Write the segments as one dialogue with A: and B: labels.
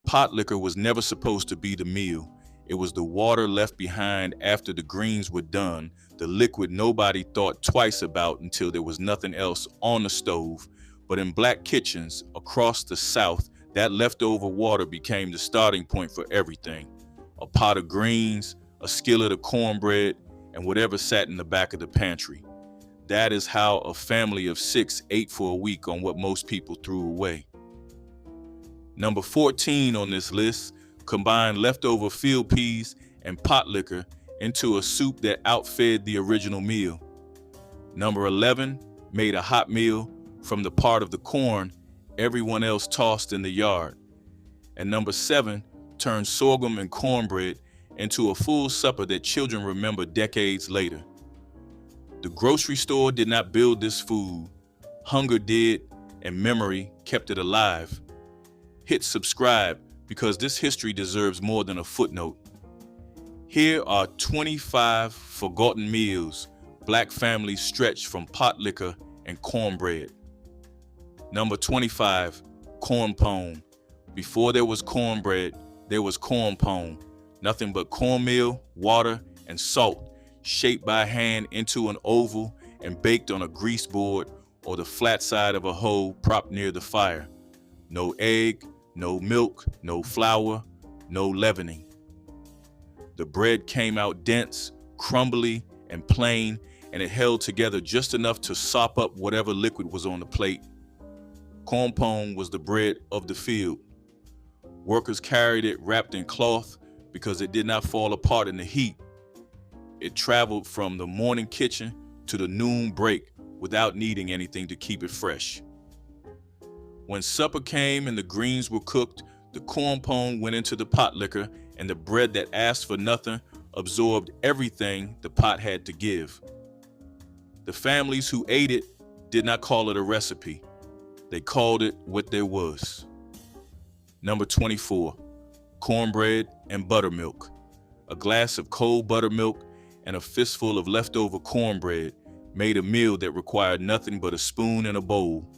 A: Pot liquor was never supposed to be the meal. It was the water left behind after the greens were done, the liquid nobody thought twice about until there was nothing else on the stove. But in black kitchens across the South, that leftover water became the starting point for everything. A pot of greens, a skillet of cornbread, and whatever sat in the back of the pantry. That is how a family of 6 ate for a week on what most people threw away. Number 14 on this list combined leftover field peas and pot liquor into a soup that outfed the original meal. Number 11 made a hot meal from the part of the corn everyone else tossed in the yard. And number 7 turned sorghum and cornbread into a full supper that children remember decades later. The grocery store did not build this food. Hunger did, and memory kept it alive. Hit subscribe because this history deserves more than a footnote. Here are 25 forgotten meals Black families stretched from pot liquor and cornbread. Number 25, corn pone. Before there was cornbread, there was corn pone. Nothing but cornmeal, water, and salt, shaped by hand into an oval and baked on a grease board or the flat side of a hoe propped near the fire. No egg, no milk, no flour, no leavening. The bread came out dense, crumbly, and plain, and it held together just enough to sop up whatever liquid was on the plate. Corn pone was the bread of the field. Workers carried it wrapped in cloth because it did not fall apart in the heat. It traveled from the morning kitchen to the noon break without needing anything to keep it fresh. When supper came and the greens were cooked, the corn pone went into the pot liquor, and the bread that asked for nothing absorbed everything the pot had to give. The families who ate it did not call it a recipe. They called it what there was. Number 24, cornbread and buttermilk. A glass of cold buttermilk and a fistful of leftover cornbread made a meal that required nothing but a spoon and a bowl.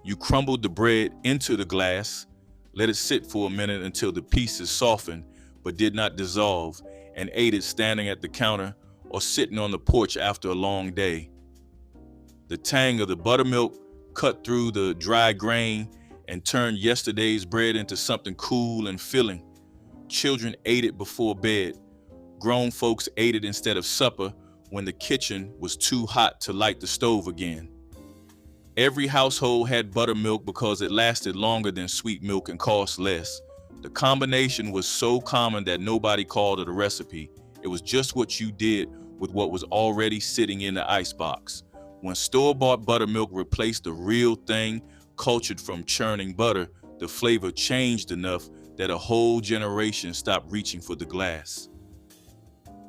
A: You crumbled the bread into the glass, let it sit for a minute until the pieces softened but did not dissolve, and ate it standing at the counter or sitting on the porch after a long day. The tang of the buttermilk cut through the dry grain and turned yesterday's bread into something cool and filling. Children ate it before bed. Grown folks ate it instead of supper when the kitchen was too hot to light the stove again. Every household had buttermilk because it lasted longer than sweet milk and cost less. The combination was so common that nobody called it a recipe. It was just what you did with what was already sitting in the icebox. When store-bought buttermilk replaced the real thing, cultured from churning butter, the flavor changed enough that a whole generation stopped reaching for the glass.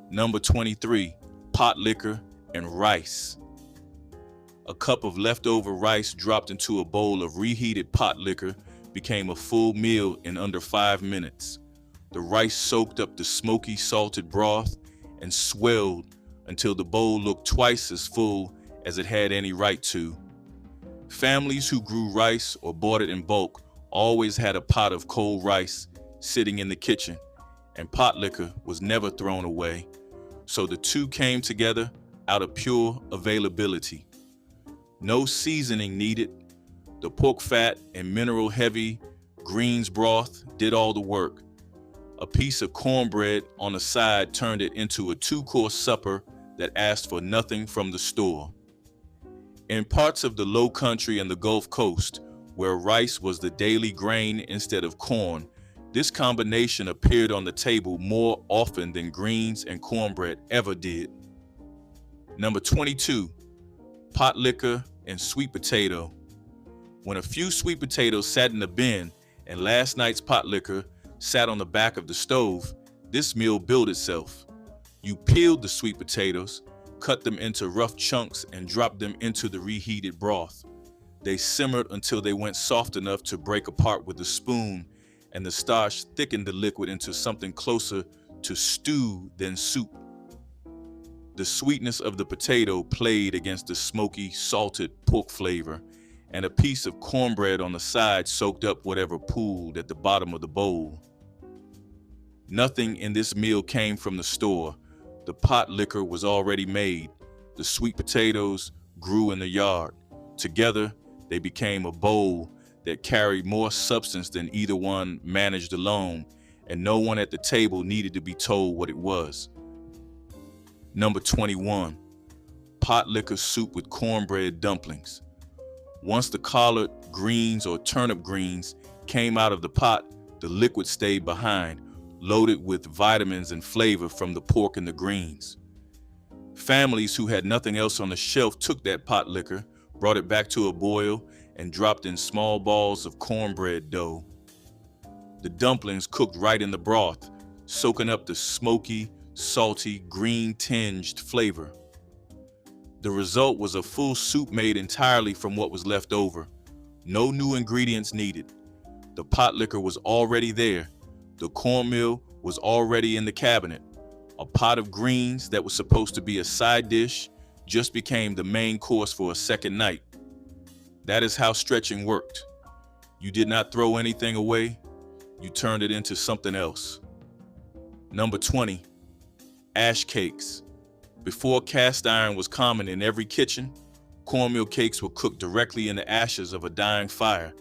A: Number 23, pot liquor and rice. A cup of leftover rice dropped into a bowl of reheated pot liquor became a full meal in under 5 minutes. The rice soaked up the smoky, salted broth and swelled until the bowl looked twice as full as it had any right to. Families who grew rice or bought it in bulk always had a pot of cold rice sitting in the kitchen, and pot liquor was never thrown away, so the two came together out of pure availability. No seasoning needed. The pork fat and mineral-heavy greens broth did all the work. A piece of cornbread on the side turned it into a 2-course supper that asked for nothing from the store. In parts of the Low Country and the Gulf Coast, where rice was the daily grain instead of corn, this combination appeared on the table more often than greens and cornbread ever did. Number 22, pot liquor and sweet potato. When a few sweet potatoes sat in the bin and last night's pot liquor sat on the back of the stove, this meal built itself. You peeled the sweet potatoes, cut them into rough chunks, and dropped them into the reheated broth. They simmered until they went soft enough to break apart with a spoon, and the starch thickened the liquid into something closer to stew than soup. The sweetness of the potato played against the smoky, salted pork flavor, and a piece of cornbread on the side soaked up whatever pooled at the bottom of the bowl. Nothing in this meal came from the store. The potlikker was already made. The sweet potatoes grew in the yard. Together, they became a bowl that carried more substance than either one managed alone, and no one at the table needed to be told what it was. Number 21, potlikker soup with cornbread dumplings. Once the collard greens or turnip greens came out of the pot, the liquid stayed behind, loaded with vitamins and flavor from the pork and the greens. Families who had nothing else on the shelf took that potlikker, brought it back to a boil, and dropped in small balls of cornbread dough. The dumplings cooked right in the broth, soaking up the smoky, salty, green-tinged flavor. The result was a full soup made entirely from what was left over. No new ingredients needed. The potlikker was already there. The cornmeal was already in the cabinet. A pot of greens that was supposed to be a side dish just became the main course for a second night. That is how stretching worked. You did not throw anything away. You turned it into something else. Number 20, ash cakes. Before cast iron was common in every kitchen, cornmeal cakes were cooked directly in the ashes of a dying fire.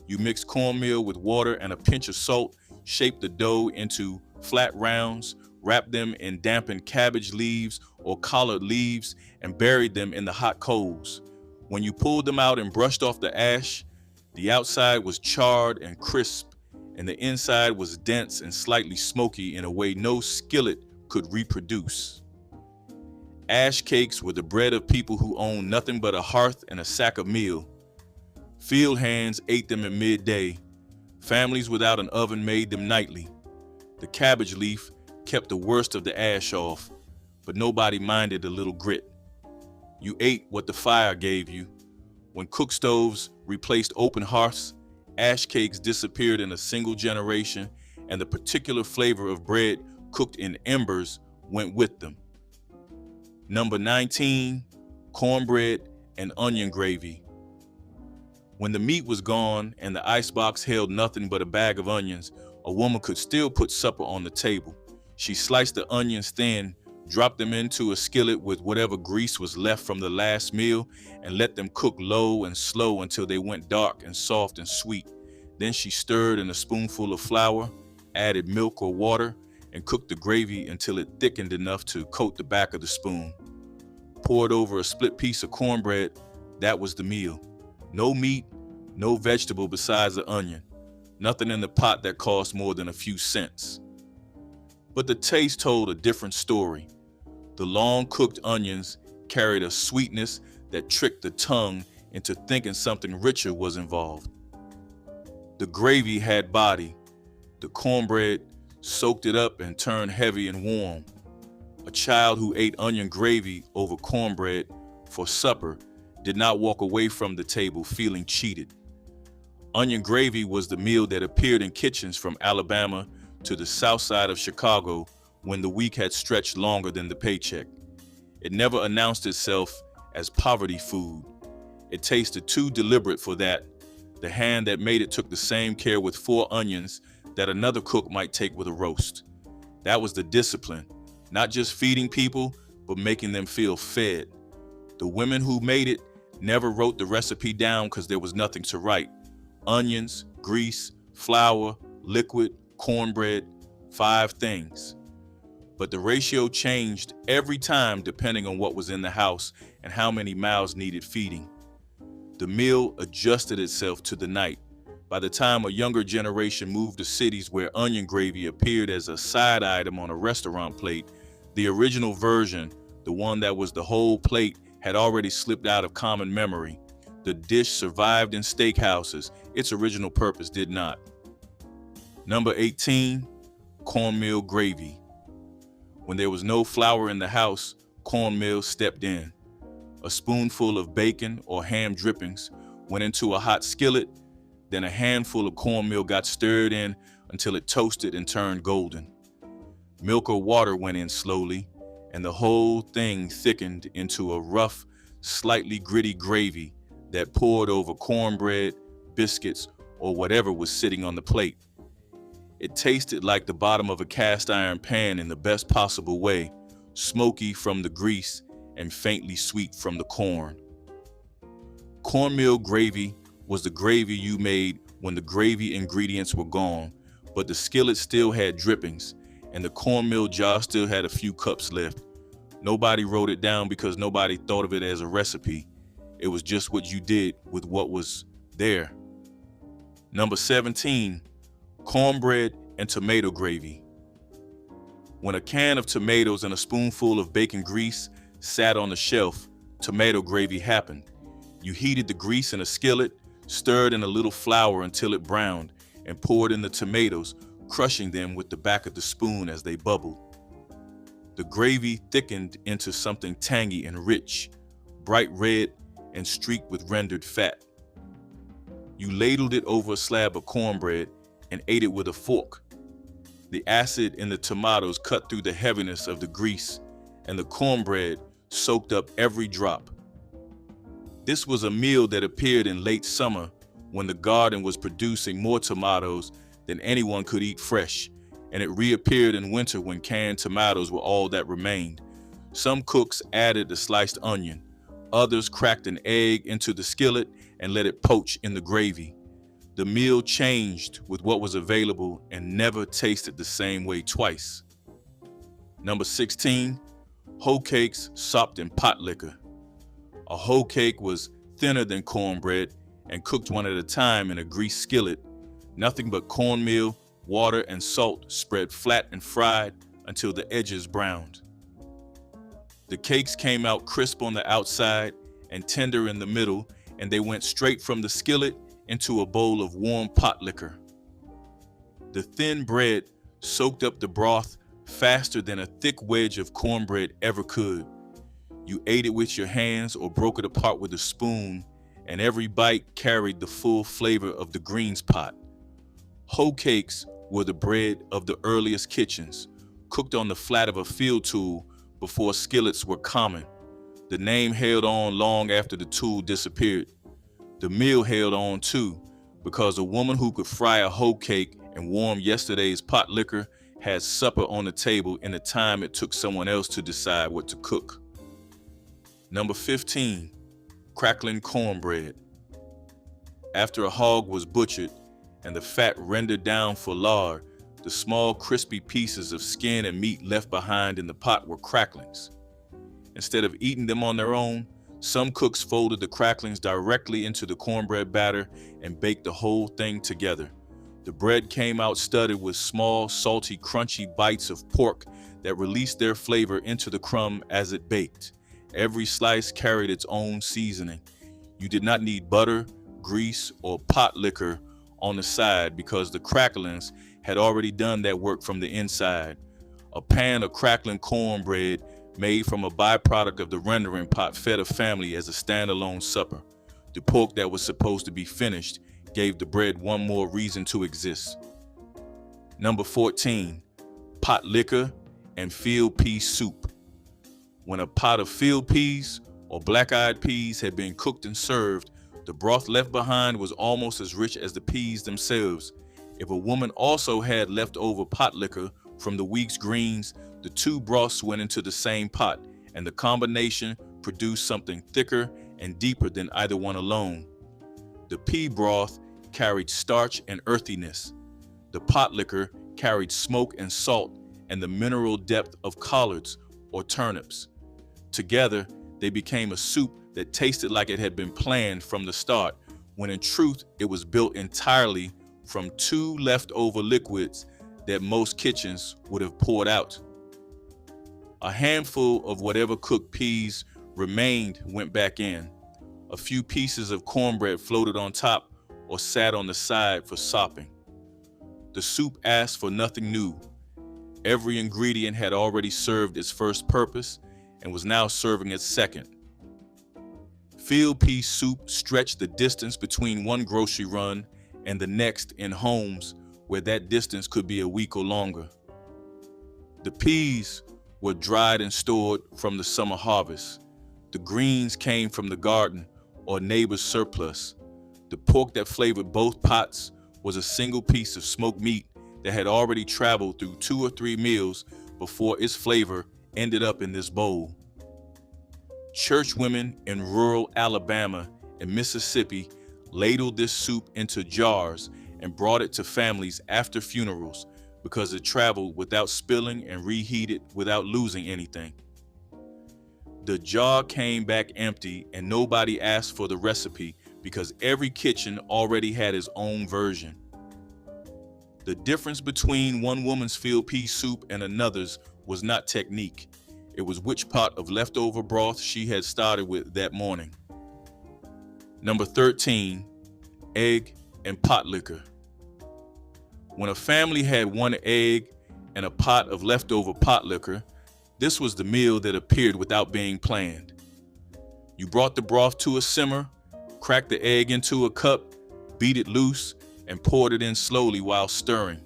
A: You mixed cornmeal with water and a pinch of salt, shaped the dough into flat rounds, wrapped them in dampened cabbage leaves or collard leaves, and buried them in the hot coals. When you pulled them out and brushed off the ash, the outside was charred and crisp, and the inside was dense and slightly smoky in a way no skillet could reproduce. Ash cakes were the bread of people who owned nothing but a hearth and a sack of meal. Field hands ate them at midday. Families without an oven made them nightly. The cabbage leaf kept the worst of the ash off, but nobody minded a little grit. You ate what the fire gave you. When cook stoves replaced open hearths, ash cakes disappeared in a single generation, and the particular flavor of bread cooked in embers went with them. Number 19, cornbread and onion gravy. When the meat was gone and the icebox held nothing but a bag of onions, a woman could still put supper on the table. She sliced the onions thin, dropped them into a skillet with whatever grease was left from the last meal, and let them cook low and slow until they went dark and soft and sweet. Then she stirred in a spoonful of flour, added milk or water, and cooked the gravy until it thickened enough to coat the back of the spoon. Poured over a split piece of cornbread, that was the meal. No meat, no vegetable besides the onion. Nothing in the pot that cost more than a few cents. But the taste told a different story. The long-cooked onions carried a sweetness that tricked the tongue into thinking something richer was involved. The gravy had body. The cornbread soaked it up and turned heavy and warm. A child who ate onion gravy over cornbread for supper did not walk away from the table feeling cheated. Onion gravy was the meal that appeared in kitchens from Alabama to the south side of Chicago when the week had stretched longer than the paycheck. It never announced itself as poverty food. It tasted too deliberate for that. The hand that made it took the same care with 4 onions that another cook might take with a roast. That was the discipline, not just feeding people, but making them feel fed. The women who made it never wrote the recipe down because there was nothing to write. Onions, grease, flour, liquid, cornbread, 5 things. But the ratio changed every time depending on what was in the house and how many mouths needed feeding. The meal adjusted itself to the night. By the time a younger generation moved to cities where onion gravy appeared as a side item on a restaurant plate, the original version, the one that was the whole plate, had already slipped out of common memory. The dish survived in steakhouses. Its original purpose did not. Number 18, cornmeal gravy. When there was no flour in the house, cornmeal stepped in. A spoonful of bacon or ham drippings went into a hot skillet. Then a handful of cornmeal got stirred in until it toasted and turned golden. Milk or water went in slowly, and the whole thing thickened into a rough, slightly gritty gravy that poured over cornbread, biscuits, or whatever was sitting on the plate. It tasted like the bottom of a cast iron pan in the best possible way, smoky from the grease and faintly sweet from the corn. Cornmeal gravy was the gravy you made when the gravy ingredients were gone, but the skillet still had drippings, and the cornmeal jar still had a few cups left. Nobody wrote it down because nobody thought of it as a recipe. It was just what you did with what was there. Number 17, cornbread and tomato gravy. When a can of tomatoes and a spoonful of bacon grease sat on the shelf, tomato gravy happened. You heated the grease in a skillet, stirred in a little flour until it browned, and poured in the tomatoes, crushing them with the back of the spoon as they bubbled. The gravy thickened into something tangy and rich, bright red and streaked with rendered fat. You ladled it over a slab of cornbread and ate it with a fork. The acid in the tomatoes cut through the heaviness of the grease, and the cornbread soaked up every drop. This was a meal that appeared in late summer when the garden was producing more tomatoes than anyone could eat fresh, and it reappeared in winter when canned tomatoes were all that remained. Some cooks added a sliced onion. Others cracked an egg into the skillet and let it poach in the gravy. The meal changed with what was available and never tasted the same way twice. Number 16, hoe cakes sopped in potlikker. A hoe cake was thinner than cornbread and cooked one at a time in a greased skillet. Nothing but cornmeal, water, and salt spread flat and fried until the edges browned. The cakes came out crisp on the outside and tender in the middle, and they went straight from the skillet into a bowl of warm potlikker. The thin bread soaked up the broth faster than a thick wedge of cornbread ever could. You ate it with your hands or broke it apart with a spoon, and every bite carried the full flavor of the greens pot. Hoe cakes were the bread of the earliest kitchens, cooked on the flat of a field tool before skillets were common. The name held on long after the tool disappeared. The meal held on too, because a woman who could fry a hoe cake and warm yesterday's potlikker had supper on the table in the time it took someone else to decide what to cook. Number 15, crackling cornbread. After a hog was butchered and the fat rendered down for lard, the small crispy pieces of skin and meat left behind in the pot were cracklings. Instead of eating them on their own, some cooks folded the cracklings directly into the cornbread batter and baked the whole thing together. The bread came out studded with small, salty, crunchy bites of pork that released their flavor into the crumb as it baked. Every slice carried its own seasoning. You did not need butter, grease, or potlikker on the side because the cracklings had already done that work from the inside. A pan of crackling cornbread made from a byproduct of the rendering pot fed a family as a standalone supper. The pork that was supposed to be finished gave the bread one more reason to exist. Number 14, potlikker and field pea soup. When a pot of field peas or black-eyed peas had been cooked and served, the broth left behind was almost as rich as the peas themselves. If a woman also had leftover potlikker from the week's greens, the two broths went into the same pot, and the combination produced something thicker and deeper than either one alone. The pea broth carried starch and earthiness. The potlikker carried smoke and salt and the mineral depth of collards or turnips. Together, they became a soup that tasted like it had been planned from the start, when in truth, it was built entirely from two leftover liquids that most kitchens would have poured out. A handful of whatever cooked peas remained went back in. A few pieces of cornbread floated on top or sat on the side for sopping. The soup asked for nothing new. Every ingredient had already served its first purpose and was now serving its second. Field pea soup stretched the distance between one grocery run and the next in homes where that distance could be a week or longer. The peas were dried and stored from the summer harvest. The greens came from the garden or neighbor's surplus. The pork that flavored both pots was a single piece of smoked meat that had already traveled through 2 or 3 meals before its flavor ended up in this bowl. Church women in rural Alabama and Mississippi ladled this soup into jars and brought it to families after funerals because it traveled without spilling and reheated without losing anything. The jar came back empty and nobody asked for the recipe because every kitchen already had its own version. The difference between one woman's field pea soup and another's was not technique. It was which pot of leftover broth she had started with that morning. Number 13, egg and potlikker. When a family had 1 egg and a pot of leftover potlikker, this was the meal that appeared without being planned. You brought the broth to a simmer, cracked the egg into a cup, beat it loose, and poured it in slowly while stirring.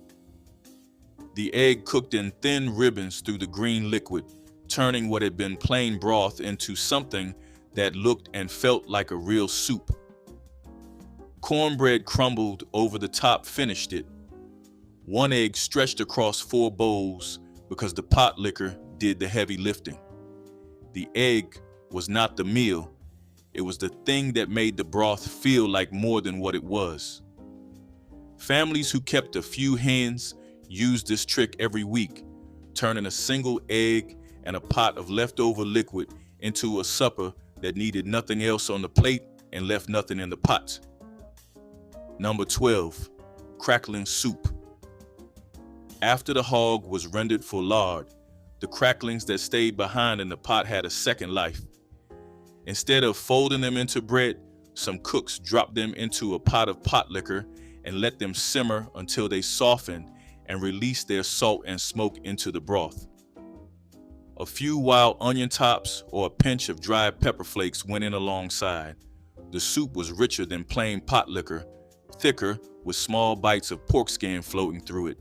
A: The egg cooked in thin ribbons through the green liquid, turning what had been plain broth into something that looked and felt like a real soup. Cornbread crumbled over the top finished it. 1 egg stretched across 4 bowls because the potlikker did the heavy lifting. The egg was not the meal. It was the thing that made the broth feel like more than what it was. Families who kept a few hens used this trick every week, turning a single egg and a pot of leftover liquid into a supper that needed nothing else on the plate and left nothing in the pot. Number 12, crackling soup. After the hog was rendered for lard, the cracklings that stayed behind in the pot had a second life. Instead of folding them into bread, some cooks dropped them into a pot of potlikker and let them simmer until they softened and released their salt and smoke into the broth. A few wild onion tops or a pinch of dried pepper flakes went in alongside. The soup was richer than plain potlikker, thicker with small bites of pork skin floating through it.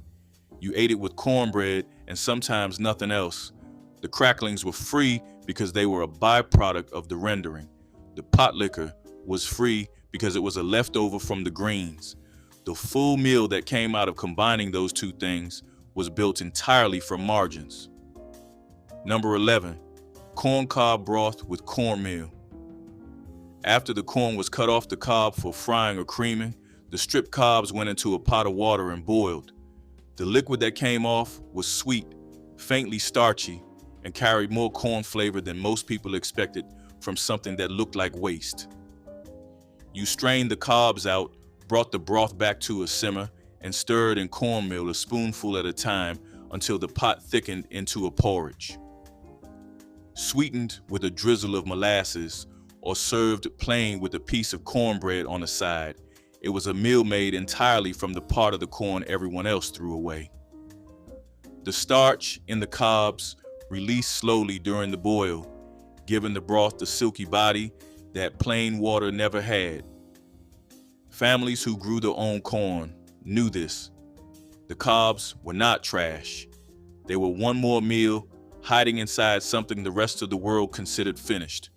A: You ate it with cornbread and sometimes nothing else. The cracklings were free because they were a byproduct of the rendering. The potlikker was free because it was a leftover from the greens. The full meal that came out of combining those two things was built entirely from margins. Number 11, corn cob broth with cornmeal. After the corn was cut off the cob for frying or creaming, the stripped cobs went into a pot of water and boiled. The liquid that came off was sweet, faintly starchy, and carried more corn flavor than most people expected from something that looked like waste. You strained the cobs out, brought the broth back to a simmer, and stirred in cornmeal a spoonful at a time until the pot thickened into a porridge. Sweetened with a drizzle of molasses or served plain with a piece of cornbread on the side, it was a meal made entirely from the part of the corn everyone else threw away. The starch in the cobs released slowly during the boil, giving the broth the silky body that plain water never had. Families who grew their own corn knew this. The cobs were not trash. They were one more meal hiding inside something the rest of the world considered finished.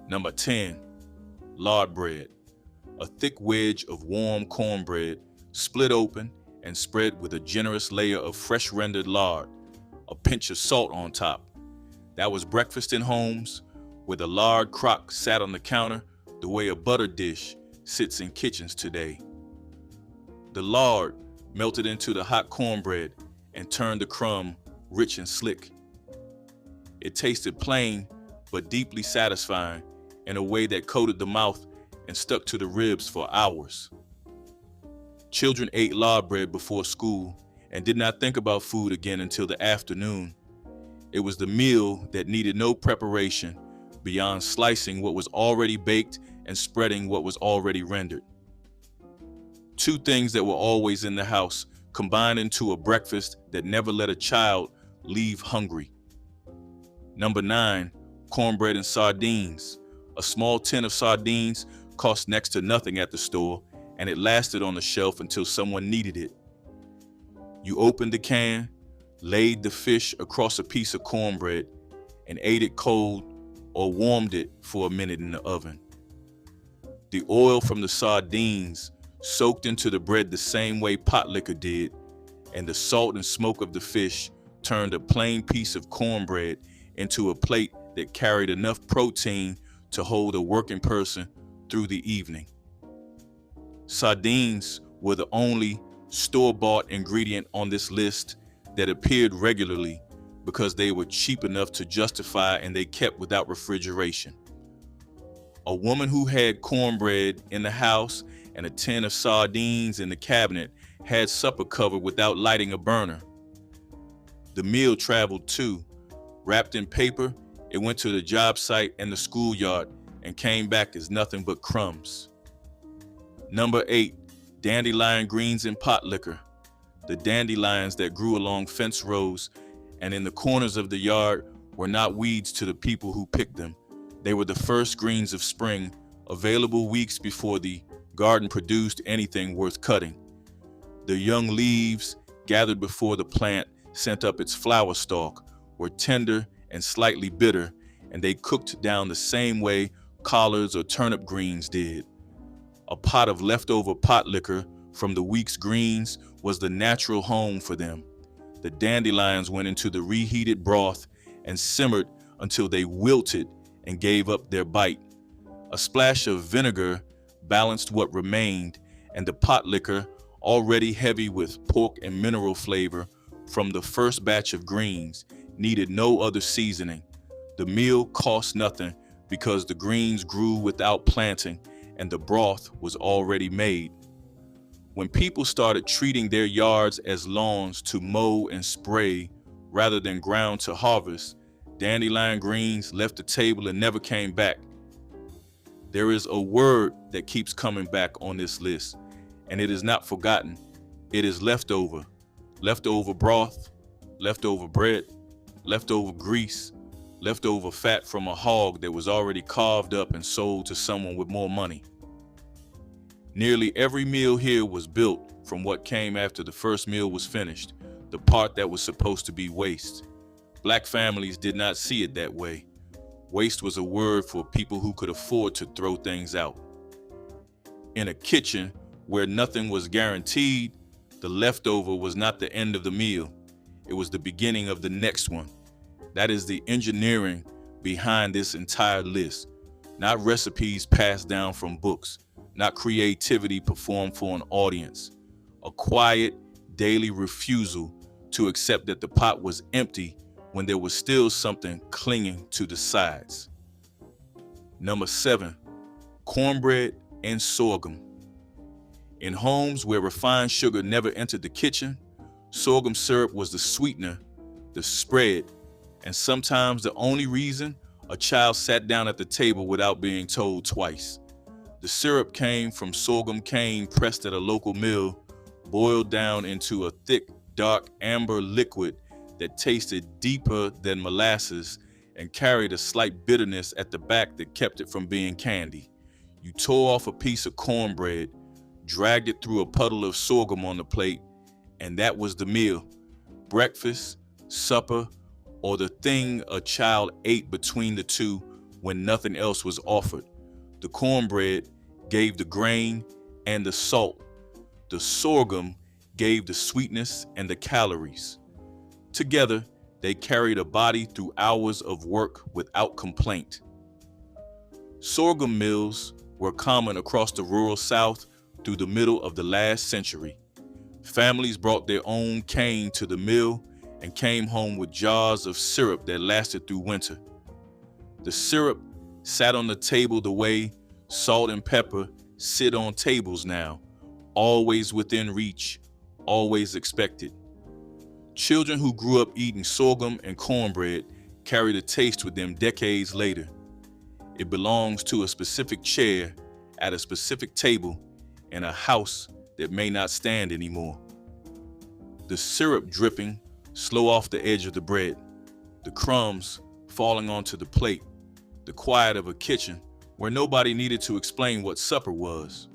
A: Number 10, lard bread. A thick wedge of warm cornbread split open and spread with a generous layer of fresh rendered lard, a pinch of salt on top. That was breakfast in homes where the lard crock sat on the counter the way a butter dish sits in kitchens today. The lard melted into the hot cornbread and turned the crumb rich and slick. It tasted plain but deeply satisfying in a way that coated the mouth and stuck to the ribs for hours. Children ate lard bread before school and did not think about food again until the afternoon. It was the meal that needed no preparation beyond slicing what was already baked and spreading what was already rendered. 2 things that were always in the house combined into a breakfast that never let a child leave hungry. Number 9, cornbread and sardines. A small tin of sardines cost next to nothing at the store, and it lasted on the shelf until someone needed it. You opened the can, laid the fish across a piece of cornbread, and ate it cold or warmed it for a minute in the oven. The oil from the sardines soaked into the bread the same way Potlikker did, and the salt and smoke of the fish turned a plain piece of cornbread into a plate that carried enough protein to hold a working person through the evening. Sardines were the only store-bought ingredient on this list that appeared regularly because they were cheap enough to justify and they kept without refrigeration. A woman who had cornbread in the house and a tin of sardines in the cabinet had supper covered without lighting a burner. The meal traveled too. Wrapped in paper, it went to the job site and the schoolyard and came back as nothing but crumbs. Number 8, dandelion greens in Potlikker. The dandelions that grew along fence rows and in the corners of the yard were not weeds to the people who picked them. They were the first greens of spring, available weeks before the garden produced anything worth cutting. The young leaves, gathered before the plant sent up its flower stalk, were tender and slightly bitter, and they cooked down the same way collards or turnip greens did. A pot of leftover Potlikker from the week's greens was the natural home for them. The dandelions went into the reheated broth and simmered until they wilted and gave up their bite. A splash of vinegar balanced what remained, and the Potlikker, already heavy with pork and mineral flavor from the first batch of greens, needed no other seasoning. The meal cost nothing because the greens grew without planting and the broth was already made. When people started treating their yards as lawns to mow and spray rather than ground to harvest, dandelion greens left the table and never came back. There is a word that keeps coming back on this list, and it is not forgotten. It is leftover. Leftover broth, leftover bread, leftover grease, leftover fat from a hog that was already carved up and sold to someone with more money. Nearly every meal here was built from what came after the first meal was finished, the part that was supposed to be waste. Black families did not see it that way. Waste was a word for people who could afford to throw things out. In a kitchen where nothing was guaranteed, the leftover was not the end of the meal. It was the beginning of the next one. That is the engineering behind this entire list. Not recipes passed down from books, not creativity performed for an audience. A quiet, daily refusal to accept that the pot was empty when there was still something clinging to the sides. Number 7, cornbread and sorghum. In homes where refined sugar never entered the kitchen, sorghum syrup was the sweetener, the spread, and sometimes the only reason a child sat down at the table without being told twice. The syrup came from sorghum cane pressed at a local mill, boiled down into a thick, dark amber liquid that tasted deeper than molasses and carried a slight bitterness at the back that kept it from being candy. You tore off a piece of cornbread, dragged it through a puddle of sorghum on the plate, and that was the meal. Breakfast, supper, or the thing a child ate between the two when nothing else was offered. The cornbread gave the grain and the salt. The sorghum gave the sweetness and the calories. Together, they carried a body through hours of work without complaint. Sorghum mills were common across the rural South through the middle of the last century. Families brought their own cane to the mill and came home with jars of syrup that lasted through winter. The syrup sat on the table the way salt and pepper sit on tables now, always within reach, always expected. Children who grew up eating sorghum and cornbread carry the taste with them decades later. It belongs to a specific chair at a specific table in a house that may not stand anymore. The syrup dripping slow off the edge of the bread, the crumbs falling onto the plate, the quiet of a kitchen where nobody needed to explain what supper was.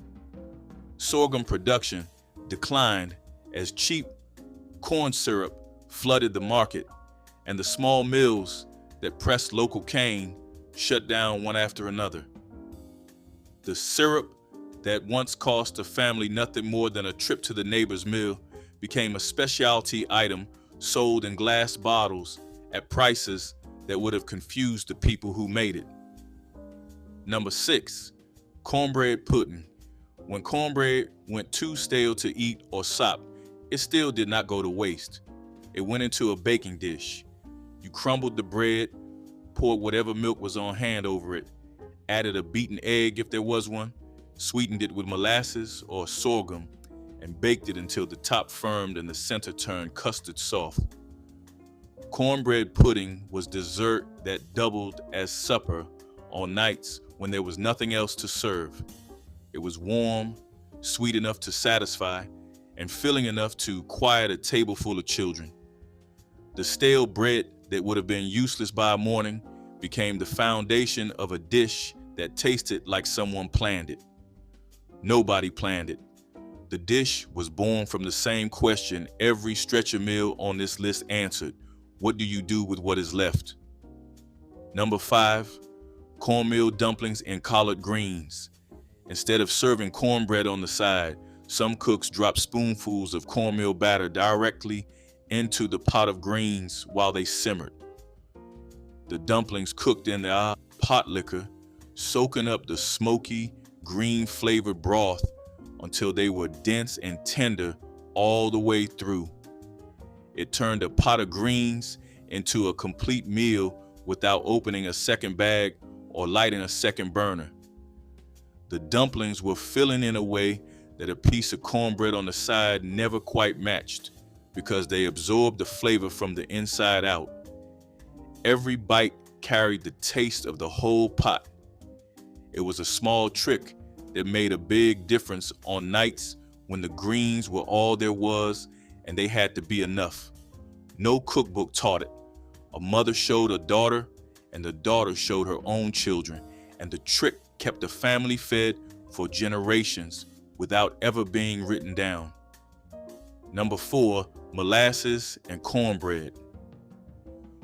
A: Sorghum production declined as cheap corn syrup flooded the market, and the small mills that pressed local cane shut down one after another. The syrup that once cost a family nothing more than a trip to the neighbor's mill became a specialty item sold in glass bottles at prices that would have confused the people who made it. Number 6, cornbread pudding. When cornbread went too stale to eat or sop, it still did not go to waste. It went into a baking dish. You crumbled the bread, poured whatever milk was on hand over it, added a beaten egg if there was one, sweetened it with molasses or sorghum, and baked it until the top firmed and the center turned custard soft. Cornbread pudding was dessert that doubled as supper on nights when there was nothing else to serve. It was warm, sweet enough to satisfy, and filling enough to quiet a table full of children. The stale bread that would have been useless by morning became the foundation of a dish that tasted like someone planned it. Nobody planned it. The dish was born from the same question every stretcher meal on this list answered: what do you do with what is left? Number 5, cornmeal dumplings and collard greens. Instead of serving cornbread on the side, some cooks dropped spoonfuls of cornmeal batter directly into the pot of greens while they simmered. The dumplings cooked in the potlikker, soaking up the smoky, green-flavored broth until they were dense and tender all the way through. It turned a pot of greens into a complete meal without opening a second bag or lighting a second burner. The dumplings were filling in a way that a piece of cornbread on the side never quite matched, because they absorbed the flavor from the inside out. Every bite carried the taste of the whole pot. It was a small trick that made a big difference on nights when the greens were all there was and they had to be enough. No cookbook taught it. A mother showed a daughter, and the daughter showed her own children, and the trick kept the family fed for generations without ever being written down. Number 4, molasses and cornbread.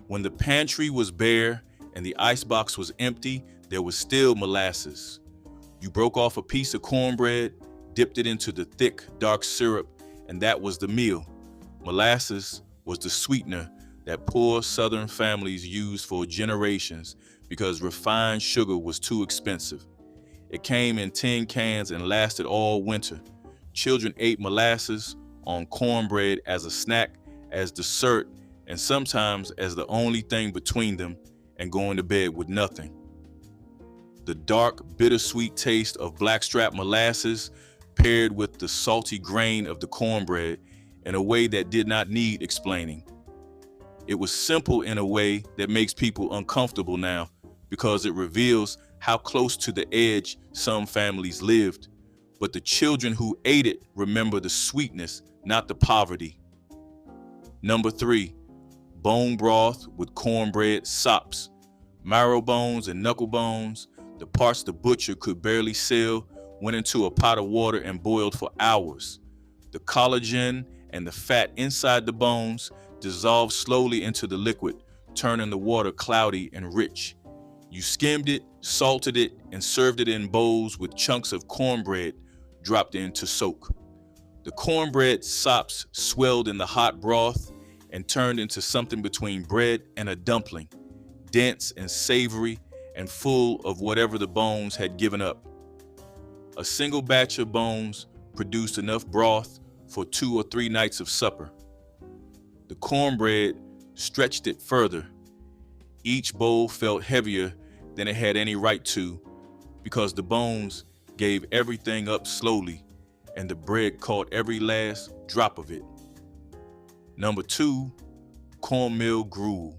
A: When the pantry was bare and the icebox was empty, there was still molasses. You broke off a piece of cornbread, dipped it into the thick, dark syrup, and that was the meal. Molasses was the sweetener that poor Southern families used for generations because refined sugar was too expensive. It came in tin cans and lasted all winter. Children ate molasses on cornbread as a snack, as dessert, and sometimes as the only thing between them and going to bed with nothing. The dark, bittersweet taste of blackstrap molasses paired with the salty grain of the cornbread in a way that did not need explaining. It was simple in a way that makes people uncomfortable now, because it reveals how close to the edge some families lived. But the children who ate it remember the sweetness, not the poverty. Number 3, bone broth with cornbread sops. Marrow bones and knuckle bones, the parts the butcher could barely sell, went into a pot of water and boiled for hours. The collagen and the fat inside the bones dissolved slowly into the liquid, turning the water cloudy and rich. You skimmed it, salted it, and served it in bowls with chunks of cornbread dropped in to soak. The cornbread sops swelled in the hot broth and turned into something between bread and a dumpling, dense and savory and full of whatever the bones had given up. A single batch of bones produced enough broth for 2 or 3 nights of supper. The cornbread stretched it further. Each bowl felt heavier than it had any right to, because the bones gave everything up slowly and the bread caught every last drop of it. Number 2, cornmeal gruel.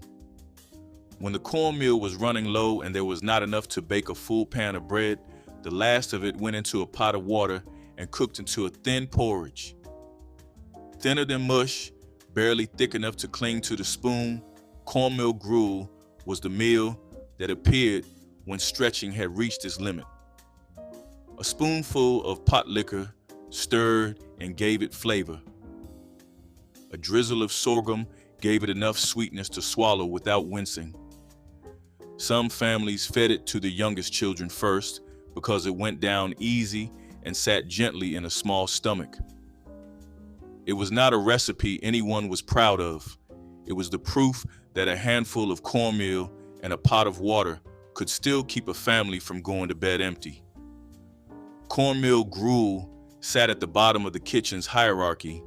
A: When the cornmeal was running low and there was not enough to bake a full pan of bread, the last of it went into a pot of water and cooked into a thin porridge. Thinner than mush, barely thick enough to cling to the spoon, cornmeal gruel was the meal that appeared when stretching had reached its limit. A spoonful of potlikker stirred and gave it flavor. A drizzle of sorghum gave it enough sweetness to swallow without wincing. Some families fed it to the youngest children first, because it went down easy and sat gently in a small stomach. It was not a recipe anyone was proud of. It was the proof that a handful of cornmeal and a pot of water could still keep a family from going to bed empty. Cornmeal gruel sat at the bottom of the kitchen's hierarchy,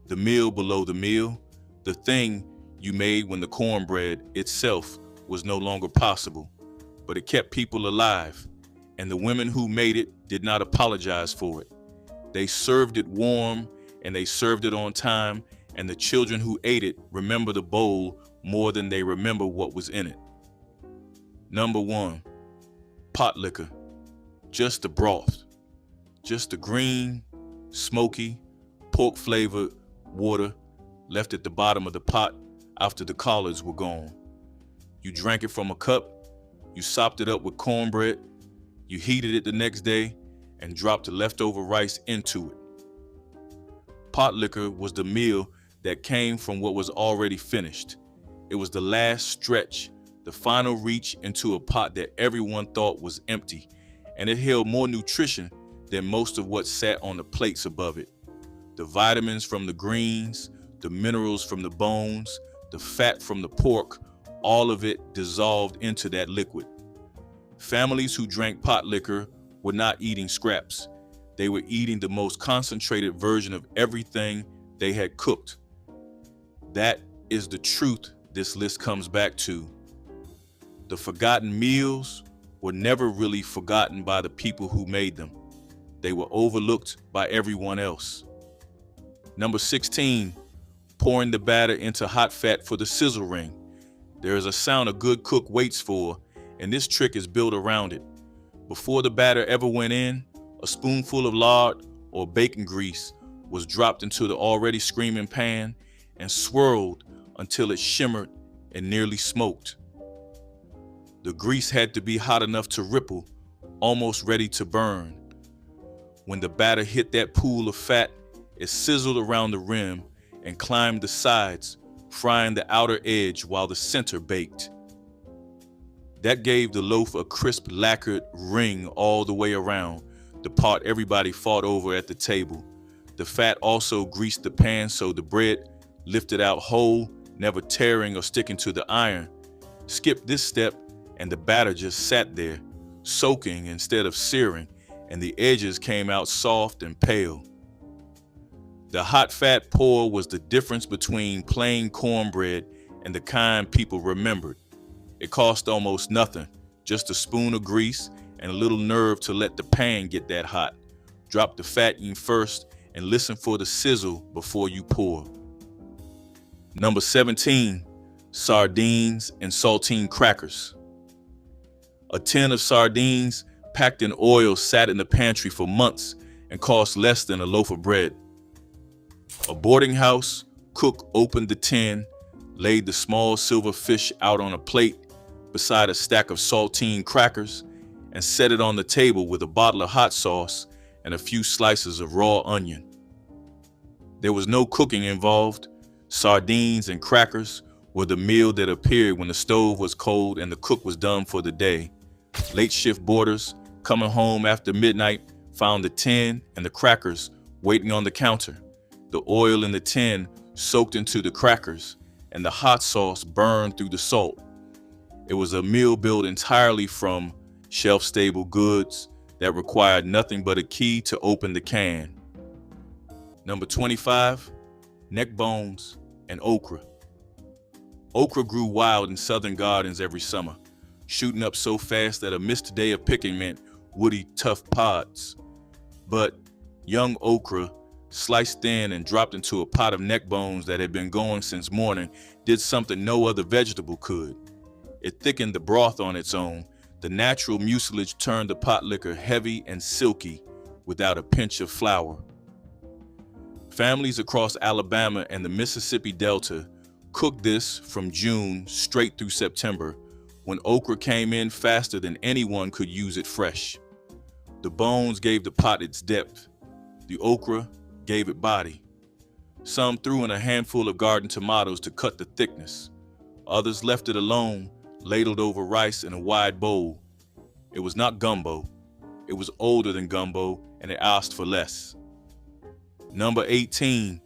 A: the meal below the meal, the thing you made when the cornbread itself was no longer possible, but it kept people alive, and the women who made it did not apologize for it. They served it warm, and they served it on time, and the children who ate it remember the bowl more than they remember what was in it. Number 1, Potlikker, just the broth, just the green, smoky, pork-flavored water left at the bottom of the pot after the collards were gone. You drank it from a cup, you sopped it up with cornbread, you heated it the next day, and dropped the leftover rice into it. Potlikker was the meal that came from what was already finished. It was the last stretch, the final reach into a pot that everyone thought was empty, and it held more nutrition than most of what sat on the plates above it. The vitamins from the greens, the minerals from the bones, the fat from the pork, all of it dissolved into that liquid. Families who drank Potlikker were not eating scraps. They were eating the most concentrated version of everything they had cooked. That is the truth this list comes back to. The forgotten meals were never really forgotten by the people who made them. They were overlooked by everyone else. Number 16, pouring the batter into hot fat for the sizzle ring. There is a sound a good cook waits for, and this trick is built around it. Before the batter ever went in, a spoonful of lard or bacon grease was dropped into the already screaming pan and swirled until it shimmered and nearly smoked. The grease had to be hot enough to ripple, almost ready to burn. When the batter hit that pool of fat, it sizzled around the rim and climbed the sides, frying the outer edge while the center baked. That gave the loaf a crisp lacquered ring all the way around, the part everybody fought over at the table. The fat also greased the pan so the bread lifted out whole, never tearing or sticking to the iron. Skip this step and the batter just sat there, soaking instead of searing, and the edges came out soft and pale. The hot fat pour was the difference between plain cornbread and the kind people remembered. It cost almost nothing, just a spoon of grease and a little nerve to let the pan get that hot. Drop the fat in first and listen for the sizzle before you pour. Number 17, sardines and saltine crackers. A tin of sardines packed in oil sat in the pantry for months and cost less than a loaf of bread. A boarding house cook opened the tin, laid the small silver fish out on a plate beside a stack of saltine crackers, and set it on the table with a bottle of hot sauce and a few slices of raw onion. There was no cooking involved. Sardines and crackers were the meal that appeared when the stove was cold and the cook was done for the day. Late shift boarders coming home after midnight found the tin and the crackers waiting on the counter. The oil in the tin soaked into the crackers, and the hot sauce burned through the salt. It was a meal built entirely from shelf-stable goods that required nothing but a key to open the can. Number 25, neckbones and okra. Okra grew wild in southern gardens every summer, shooting up so fast that a missed day of picking meant woody, tough pods. But young okra, sliced thin and dropped into a pot of neckbones that had been going since morning, did something no other vegetable could. It thickened the broth on its own. The natural mucilage turned the Potlikker heavy and silky without a pinch of flour. Families across Alabama and the Mississippi Delta cooked this from June straight through September, when okra came in faster than anyone could use it fresh. The bones gave the pot its depth. The okra gave it body. Some threw in a handful of garden tomatoes to cut the thickness. Others left it alone, ladled over rice in a wide bowl. It was not gumbo. It was older than gumbo, and it asked for less. Number 18,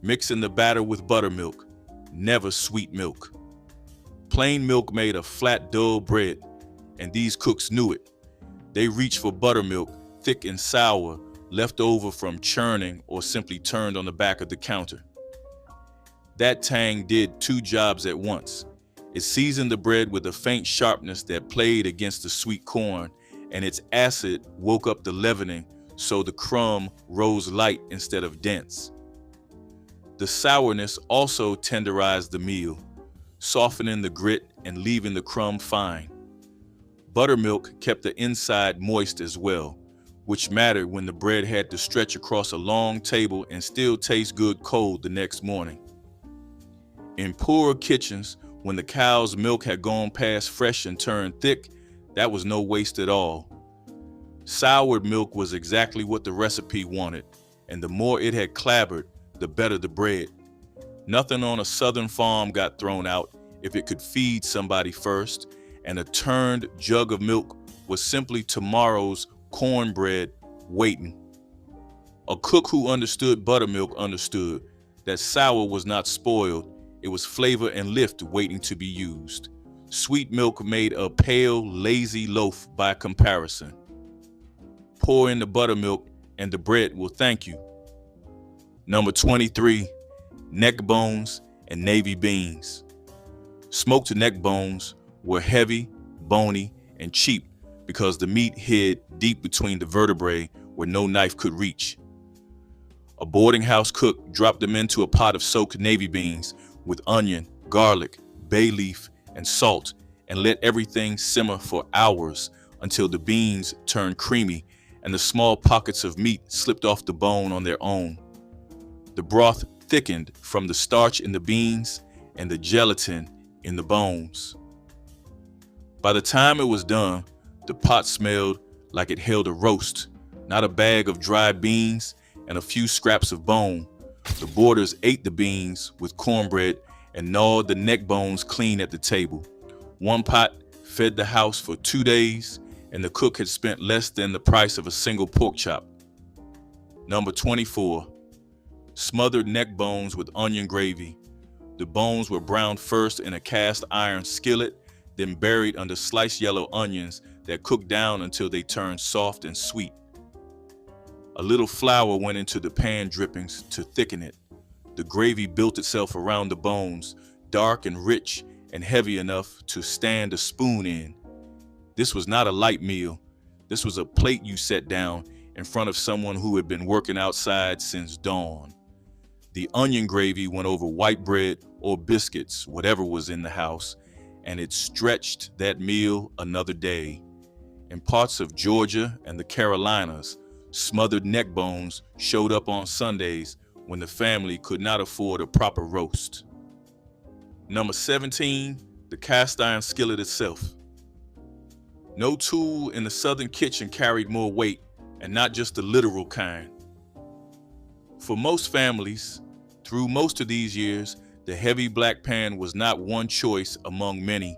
A: mixing the batter with buttermilk, never sweet milk. Plain milk made a flat, dull bread, and these cooks knew it. They reached for buttermilk, thick and sour, left over from churning or simply turned on the back of the counter. That tang did two jobs at once. It seasoned the bread with a faint sharpness that played against the sweet corn, and its acid woke up the leavening so the crumb rose light instead of dense. The sourness also tenderized the meal, softening the grit and leaving the crumb fine. Buttermilk kept the inside moist as well, which mattered when the bread had to stretch across a long table and still taste good cold the next morning. In poorer kitchens, when the cow's milk had gone past fresh and turned thick, that was no waste at all. Soured milk was exactly what the recipe wanted, and the more it had clabbered, the better the bread. Nothing on a southern farm got thrown out if it could feed somebody first, and a turned jug of milk was simply tomorrow's cornbread waiting. A cook who understood buttermilk understood that sour was not spoiled, it was flavor and lift waiting to be used. Sweet milk made a pale, lazy loaf by comparison. Pour in the buttermilk and the bread will thank you. Number 23, neckbones and navy beans. Smoked neckbones were heavy, bony, and cheap because the meat hid deep between the vertebrae where no knife could reach. A boarding house cook dropped them into a pot of soaked navy beans with onion, garlic, bay leaf, and salt, and let everything simmer for hours until the beans turned creamy and the small pockets of meat slipped off the bone on their own. The broth thickened from the starch in the beans and the gelatin in the bones. By the time it was done, the pot smelled like it held a roast, not a bag of dry beans and a few scraps of bone. The boarders ate the beans with cornbread and gnawed the neck bones clean at the table. One pot fed the house for 2 days, and the cook had spent less than the price of a single pork chop. Number 24, smothered neck bones with onion gravy. The bones were browned first in a cast iron skillet, then buried under sliced yellow onions that cooked down until they turned soft and sweet. A little flour went into the pan drippings to thicken it. The gravy built itself around the bones, dark and rich and heavy enough to stand a spoon in. This was not a light meal. This was a plate you set down in front of someone who had been working outside since dawn. The onion gravy went over white bread or biscuits, whatever was in the house, and it stretched that meal another day. In parts of Georgia and the Carolinas, smothered neck bones showed up on Sundays when the family could not afford a proper roast. Number 17, the cast iron skillet itself. No tool in the southern kitchen carried more weight, and not just the literal kind. For most families, through most of these years, the heavy black pan was not one choice among many.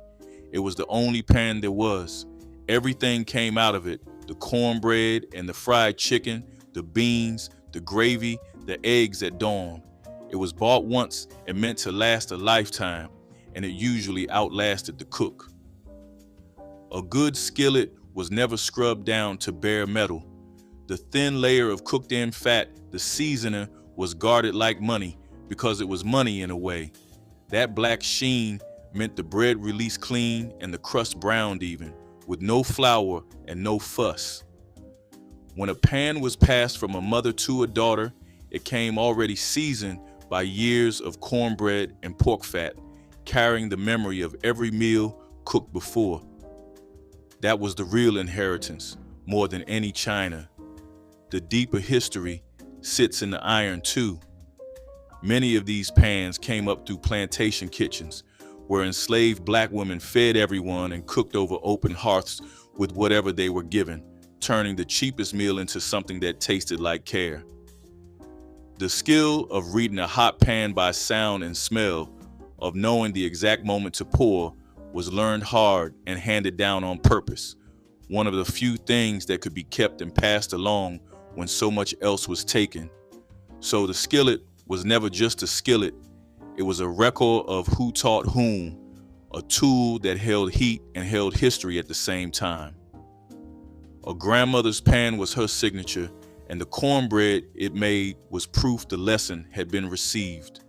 A: It was the only pan there was. Everything came out of it: the cornbread and the fried chicken, the beans, the gravy, the eggs at dawn. It was bought once and meant to last a lifetime, and it usually outlasted the cook. A good skillet was never scrubbed down to bare metal. The thin layer of cooked-in fat, the seasoning, was guarded like money because it was money in a way. That black sheen meant the bread released clean and the crust browned even, with no flour and no fuss. When a pan was passed from a mother to a daughter, it came already seasoned by years of cornbread and pork fat, carrying the memory of every meal cooked before. That was the real inheritance, more than any china. The deeper history sits in the iron too. Many of these pans came up through plantation kitchens, where enslaved black women fed everyone and cooked over open hearths with whatever they were given, turning the cheapest meal into something that tasted like care. The skill of reading a hot pan by sound and smell, of knowing the exact moment to pour, was learned hard and handed down on purpose. one of the few things that could be kept and passed along when so much else was taken. So the skillet was never just a skillet, it was a record of who taught whom, a tool that held heat and held history at the same time. A grandmother's pan was her signature, and the cornbread it made was proof the lesson had been received.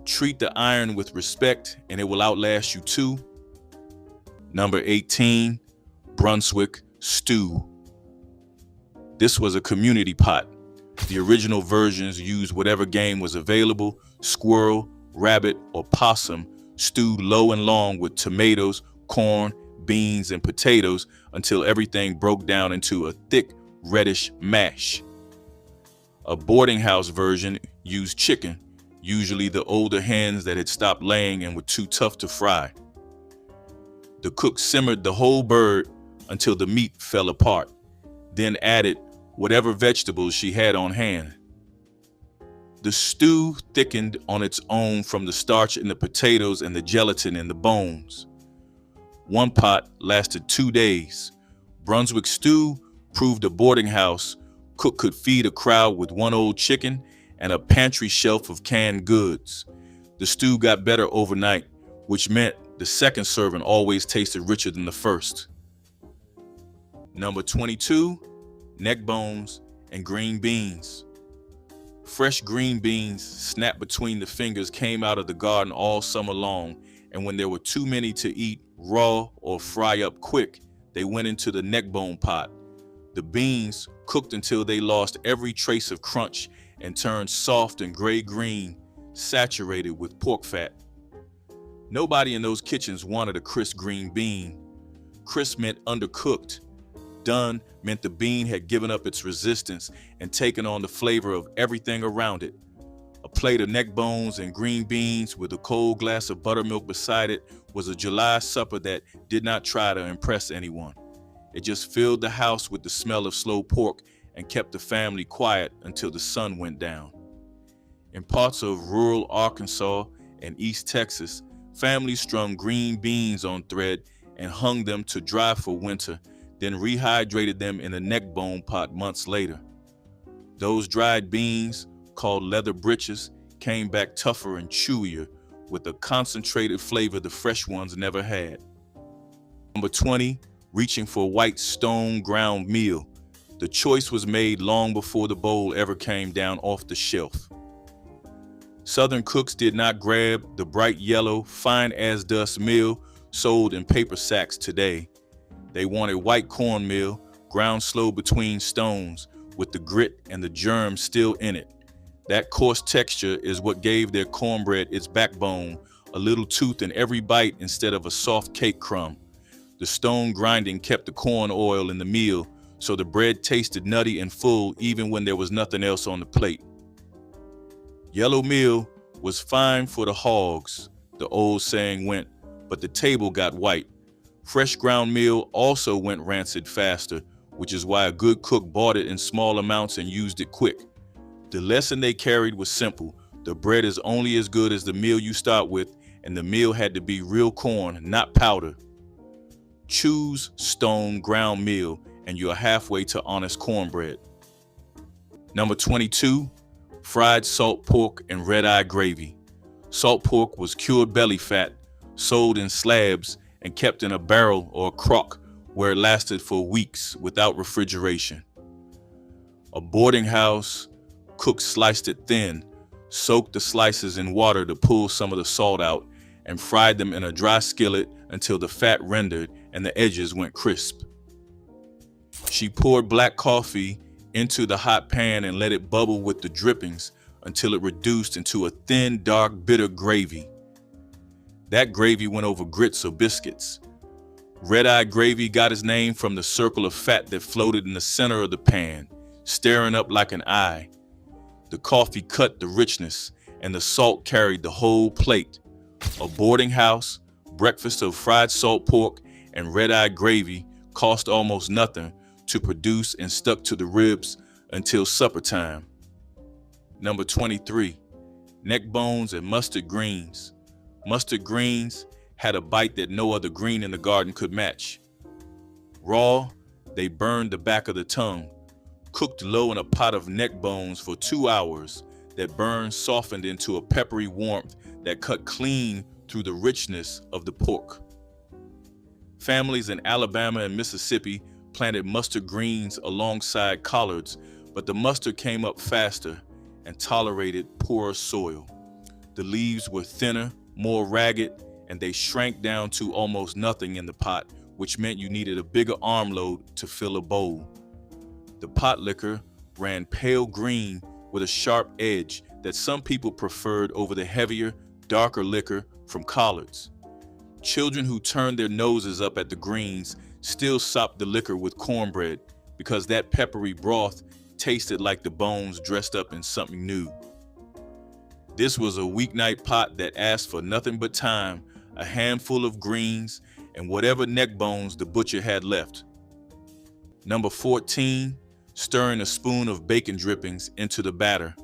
A: Treat the iron with respect and it will outlast you too. Number 18, Brunswick stew. This was a community pot. The original versions used whatever game was available, squirrel, rabbit, or possum, stewed low and long with tomatoes, corn, beans, and potatoes until everything broke down into a thick, reddish mash. A boarding house version used chicken, usually the older hens that had stopped laying and were too tough to fry. The cook simmered the whole bird until the meat fell apart, then added whatever vegetables she had on hand. The stew thickened on its own from the starch in the potatoes and the gelatin in the bones. One pot lasted 2 days. Brunswick stew proved a boarding house cook could feed a crowd with one old chicken and a pantry shelf of canned goods. The stew got better overnight, which meant the second serving always tasted richer than the first. Number 22, neckbones and green beans. Fresh green beans snapped between the fingers came out of the garden all summer long, and when there were too many to eat raw or fry up quick, they went into the neckbone pot. The beans cooked until they lost every trace of crunch and turned soft and gray-green, saturated with pork fat. Nobody in those kitchens wanted a crisp green bean. Crisp meant undercooked. Done meant the bean had given up its resistance and taken on the flavor of everything around it. A plate of neck bones and green beans with a cold glass of buttermilk beside it was a July supper that did not try to impress anyone. It just filled the house with the smell of slow pork and kept the family quiet until the sun went down. In parts of rural Arkansas and East Texas, families strung green beans on thread and hung them to dry for winter, then rehydrated them in a neckbone pot months later. Those dried beans, called leather britches, came back tougher and chewier with a concentrated flavor the fresh ones never had. Number 20, reaching for white stone ground meal. The choice was made long before the bowl ever came down off the shelf. Southern cooks did not grab the bright yellow, fine as dust meal sold in paper sacks today. They wanted white cornmeal, ground slow between stones, with the grit and the germ still in it. That coarse texture is what gave their cornbread its backbone, a little tooth in every bite instead of a soft cake crumb. The stone grinding kept the corn oil in the meal, so the bread tasted nutty and full even when there was nothing else on the plate. Yellow meal was fine for the hogs, the old saying went, but the table got white. Fresh ground meal also went rancid faster, which is why a good cook bought it in small amounts and used it quick. The lesson they carried was simple. The bread is only as good as the meal you start with, and the meal had to be real corn, not powder. Choose stone ground meal, and you're halfway to honest cornbread. Number 22, fried salt pork and red-eye gravy. Salt pork was cured belly fat, sold in slabs, and kept in a barrel or a crock where it lasted for weeks without refrigeration. A boarding house cook sliced it thin, soaked the slices in water to pull some of the salt out, and fried them in a dry skillet until the fat rendered and the edges went crisp. She poured black coffee into the hot pan and let it bubble with the drippings until it reduced into a thin, dark, bitter gravy. That gravy went over grits or biscuits. Red-eye gravy got its name from the circle of fat that floated in the center of the pan, staring up like an eye. The coffee cut the richness, and the salt carried the whole plate. A boarding house, breakfast of fried salt pork and red-eye gravy cost almost nothing to produce and stuck to the ribs until supper time. Number 23, neck bones and mustard greens. Mustard greens had a bite that no other green in the garden could match. Raw, they burned the back of the tongue. Cooked low in a pot of neck bones for 2 hours, that burn softened into a peppery warmth that cut clean through the richness of the pork. Families in Alabama and Mississippi planted mustard greens alongside collards, but the mustard came up faster and tolerated poorer soil. The leaves were thinner, more ragged, and they shrank down to almost nothing in the pot, which meant you needed a bigger armload to fill a bowl. The Potlikker ran pale green with a sharp edge that some people preferred over the heavier, darker liquor from collards. Children who turned their noses up at the greens still sopped the liquor with cornbread because that peppery broth tasted like the bones dressed up in something new. This was a weeknight pot that asked for nothing but time, a handful of greens, and whatever neck bones the butcher had left. Number 14, stirring a spoon of bacon drippings into the batter.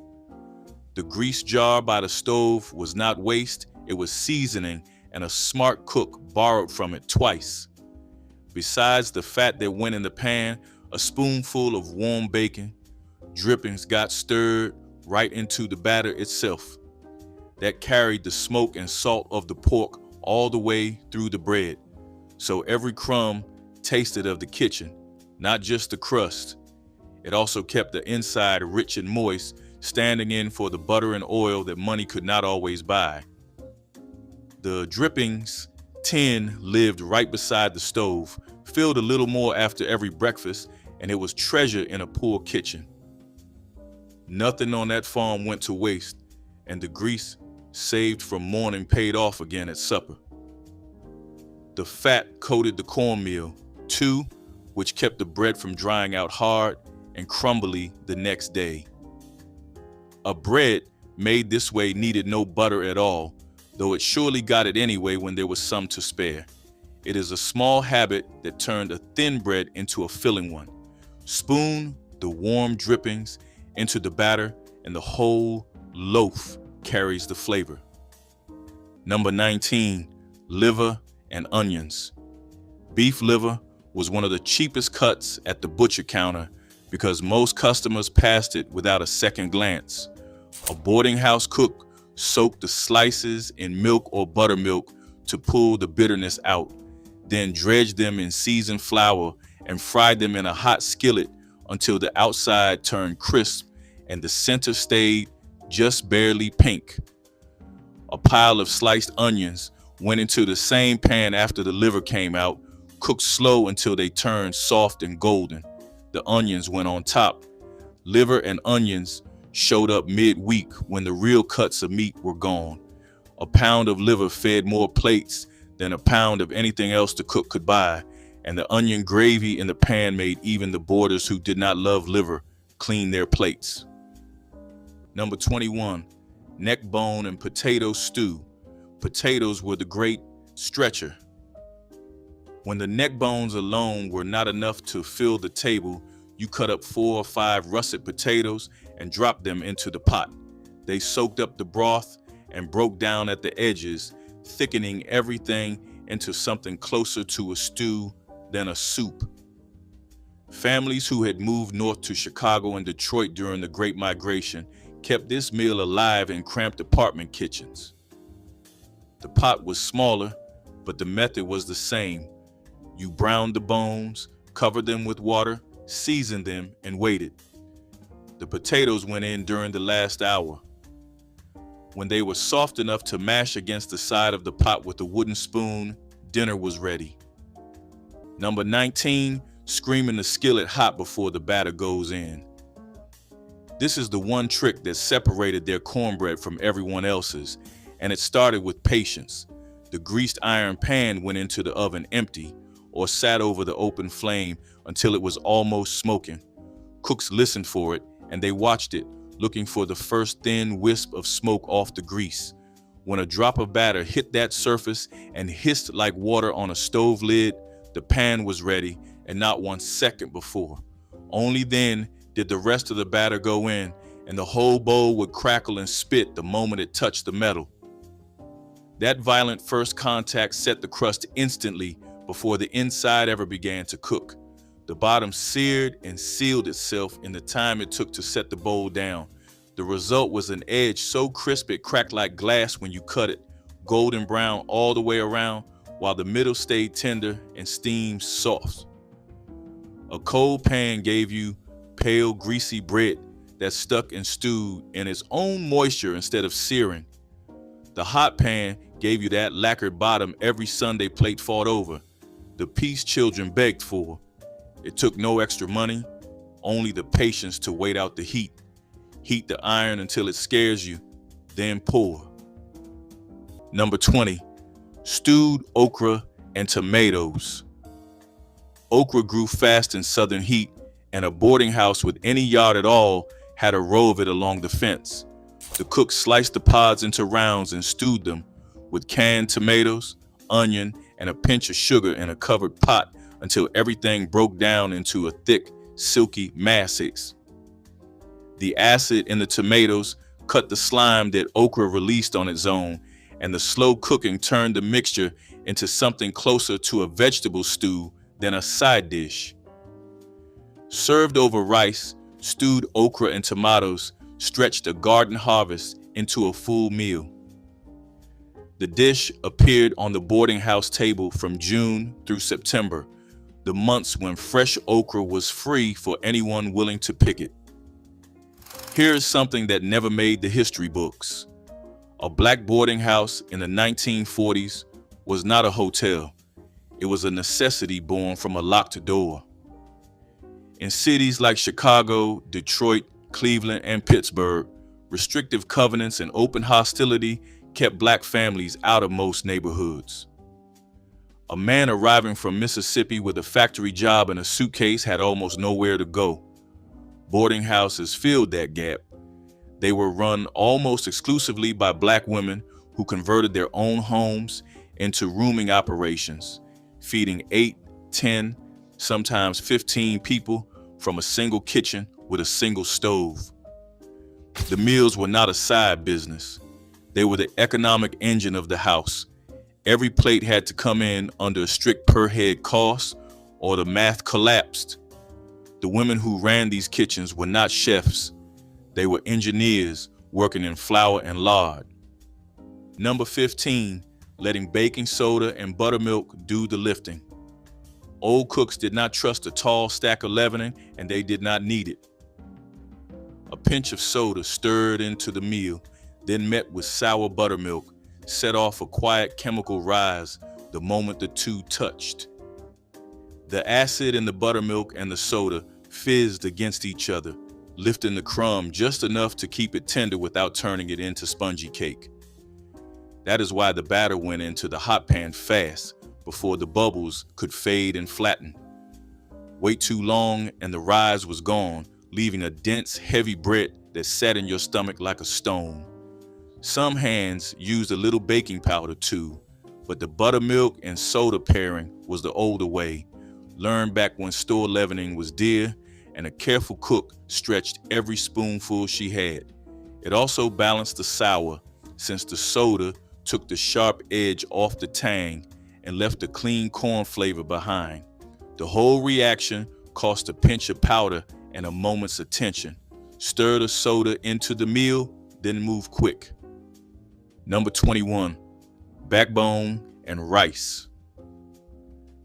A: The grease jar by the stove was not waste, it was seasoning, and a smart cook borrowed from it twice. Besides the fat that went in the pan, a spoonful of warm bacon drippings got stirred right into the batter itself. That carried the smoke and salt of the pork all the way through the bread, so every crumb tasted of the kitchen, not just the crust. It also kept the inside rich and moist, standing in for the butter and oil that money could not always buy. The drippings tin lived right beside the stove, filled a little more after every breakfast, and it was treasure in a poor kitchen. Nothing on that farm went to waste, and the grease saved from morning paid off again at supper. The fat coated the cornmeal, too, which kept the bread from drying out hard and crumbly the next day. A bread made this way needed no butter at all, though it surely got it anyway when there was some to spare. It is a small habit that turned a thin bread into a filling one. Spoon the warm drippings into the batter, and the whole loaf carries the flavor. Number 19, liver and onions. Beef liver was one of the cheapest cuts at the butcher counter because most customers passed it without a second glance. A boarding house cook soaked the slices in milk or buttermilk to pull the bitterness out, then dredged them in seasoned flour and fried them in a hot skillet until the outside turned crisp and the center stayed just barely pink. A pile of sliced onions went into the same pan after the liver came out, cooked slow until they turned soft and golden. The onions went on top. Liver and onions showed up mid-week when the real cuts of meat were gone. A pound of liver fed more plates than a pound of anything else the cook could buy, and the onion gravy in the pan made even the boarders who did not love liver clean their plates. Number 21, neck bone and potato stew. Potatoes were the great stretcher. When the neck bones alone were not enough to fill the table, you cut up 4 or 5 russet potatoes and dropped them into the pot. They soaked up the broth and broke down at the edges, thickening everything into something closer to a stew than a soup. Families who had moved north to Chicago and Detroit during the Great Migration kept this meal alive in cramped apartment kitchens. The pot was smaller, but the method was the same. You browned the bones, covered them with water, seasoned them, and waited. The potatoes went in during the last hour. When they were soft enough to mash against the side of the pot with a wooden spoon, dinner was ready. Number 19, screaming the skillet hot before the batter goes in. This is the one trick that separated their cornbread from everyone else's, and it started with patience. The greased iron pan went into the oven empty or sat over the open flame until it was almost smoking. Cooks listened for it, and they watched it, looking for the first thin wisp of smoke off the grease. When a drop of batter hit that surface and hissed like water on a stove lid, the pan was ready, and not 1 second before. Only then did the rest of the batter go in, and the whole bowl would crackle and spit the moment it touched the metal. That violent first contact set the crust instantly before the inside ever began to cook. The bottom seared and sealed itself in the time it took to set the bowl down. The result was an edge so crisp it cracked like glass when you cut it, golden brown all the way around, while the middle stayed tender and steamed soft. A cold pan gave you pale, greasy bread that stuck and stewed in its own moisture instead of searing. The hot pan gave you that lacquered bottom every Sunday plate fought over, the peace children begged for. It took no extra money, only the patience to wait out the heat. Heat the iron until it scares you, then pour. Number 20, stewed okra and tomatoes. Okra grew fast in southern heat, and a boarding house with any yard at all had a row of it along the fence. The cook sliced the pods into rounds and stewed them with canned tomatoes, onion, and a pinch of sugar in a covered pot until everything broke down into a thick, silky mass. The acid in the tomatoes cut the slime that okra released on its own, and the slow cooking turned the mixture into something closer to a vegetable stew than a side dish. Served over rice, stewed okra and tomatoes stretched a garden harvest into a full meal. The dish appeared on the boarding house table from June through September, the months when fresh okra was free for anyone willing to pick it. Here is something that never made the history books. A black boarding house in the 1940s was not a hotel. It was a necessity born from a locked door. In cities like Chicago, Detroit, Cleveland, and Pittsburgh, restrictive covenants and open hostility kept black families out of most neighborhoods. A man arriving from Mississippi with a factory job and a suitcase had almost nowhere to go. Boarding houses filled that gap. They were run almost exclusively by black women who converted their own homes into rooming operations, feeding 8, 10, sometimes 15 people from a single kitchen with a single stove. The meals were not a side business. They were the economic engine of the house. Every plate had to come in under a strict per head cost or the math collapsed. The women who ran these kitchens were not chefs. They were engineers working in flour and lard. Number 15, letting baking soda and buttermilk do the lifting. Old cooks did not trust a tall stack of leavening, and they did not need it. A pinch of soda stirred into the meal, then met with sour buttermilk, set off a quiet chemical rise the moment the two touched. The acid in the buttermilk and the soda fizzed against each other, lifting the crumb just enough to keep it tender without turning it into spongy cake. That is why the batter went into the hot pan fast, before the bubbles could fade and flatten. Wait too long and the rise was gone, leaving a dense, heavy bread that sat in your stomach like a stone. Some hands used a little baking powder too, but the buttermilk and soda pairing was the older way, learned back when store leavening was dear, and a careful cook stretched every spoonful she had. It also balanced the sour, since the soda took the sharp edge off the tang and left the clean corn flavor behind. The whole reaction cost a pinch of powder and a moment's attention. Stir the soda into the meal, then move quick. Number 21, backbone and rice.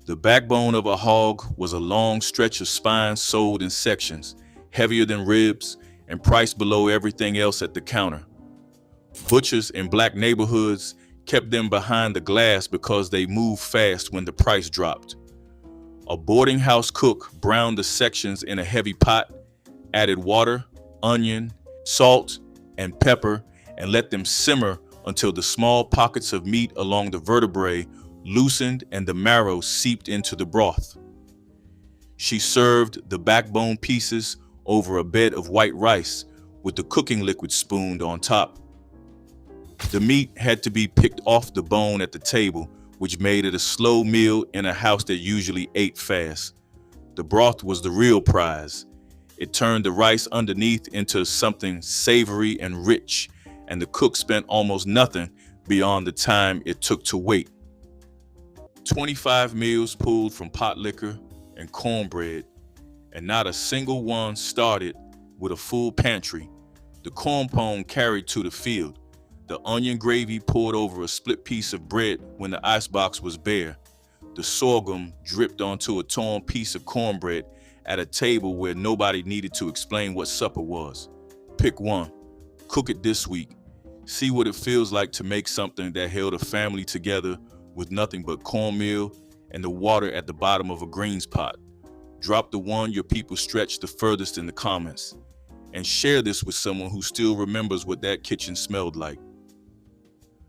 A: The backbone of a hog was a long stretch of spine sold in sections, heavier than ribs, and priced below everything else at the counter. Butchers in black neighborhoods kept them behind the glass because they moved fast when the price dropped. A boarding house cook browned the sections in a heavy pot, added water, onion, salt, and pepper, and let them simmer until the small pockets of meat along the vertebrae loosened and the marrow seeped into the broth. She served the backbone pieces over a bed of white rice with the cooking liquid spooned on top. The meat had to be picked off the bone at the table, which made it a slow meal in a house that usually ate fast. The broth was the real prize. It turned the rice underneath into something savory and rich, and the cook spent almost nothing beyond the time it took to wait. 25 meals pulled from Potlikker and Cornbread, and not a single one started with a full pantry. The corn pone carried to the field, the onion gravy poured over a split piece of bread when the icebox was bare. The sorghum dripped onto a torn piece of cornbread at a table where nobody needed to explain what supper was. Pick one. Cook it this week. See what it feels like to make something that held a family together with nothing but cornmeal and the water at the bottom of a greens pot. Drop the one your people stretched the furthest in the comments. And share this with someone who still remembers what that kitchen smelled like.